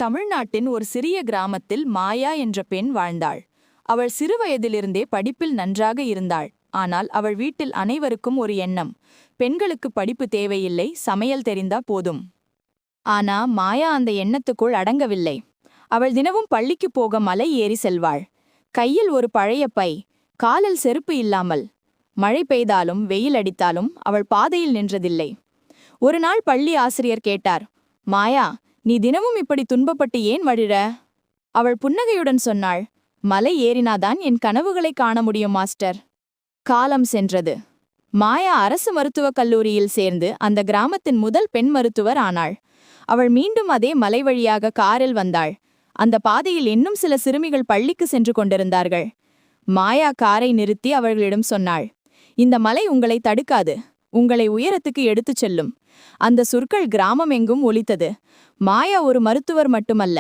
தமிழ்நாட்டின் ஒரு சிறிய கிராமத்தில் மாயா என்ற பெண் வாழ்ந்தாள். அவள் சிறுவயதிலிருந்தே படிப்பில் நன்றாக இருந்தாள். ஆனால் அவள் வீட்டில் அனைவருக்கும் ஒரு எண்ணம்: பெண்களுக்கு படிப்பு தேவையில்லை, சமையல் தெரிந்தா போதும். ஆனா மாயா அந்த எண்ணத்துக்குள் அடங்கவில்லை. அவள் தினமும் பள்ளிக்கு போக மலை ஏறி செல்வாள். கையில் ஒரு பழைய பை, காலில் செருப்பு இல்லாமல். மழை பெய்தாலும் வெயில் அடித்தாலும் அவள் பாதையில் நின்றதில்லை. ஒரு நாள் பள்ளி ஆசிரியர் கேட்டார்: மாயா, நீ தினமும் இப்படி துன்பப்பட்டு ஏன் வழிற? அவள் புன்னகையுடன் சொன்னாள்: மலை ஏறினாதான் என் கனவுகளை காண முடியும் மாஸ்டர். காலம் சென்றது. மாயா அரசு மருத்துவக் கல்லூரியில் சேர்ந்து அந்த கிராமத்தின் முதல் பெண் மருத்துவர் ஆனாள். அவள் மீண்டும் அதே மலை வழியாக காரில் வந்தாள். அந்த பாதையில் இன்னும் சில சிறுமிகள் பள்ளிக்கு சென்று கொண்டிருந்தார்கள். மாயா காரை நிறுத்தி அவர்களிடம் சொன்னாள்: இந்த மலை உங்களை தடுக்காது, உங்களை உயரத்துக்கு எடுத்துச் செல்லும். அந்த சொற்கள் கிராமம் எங்கும் ஒலித்தது. மாயா ஒரு மருத்துவர் மட்டுமல்ல,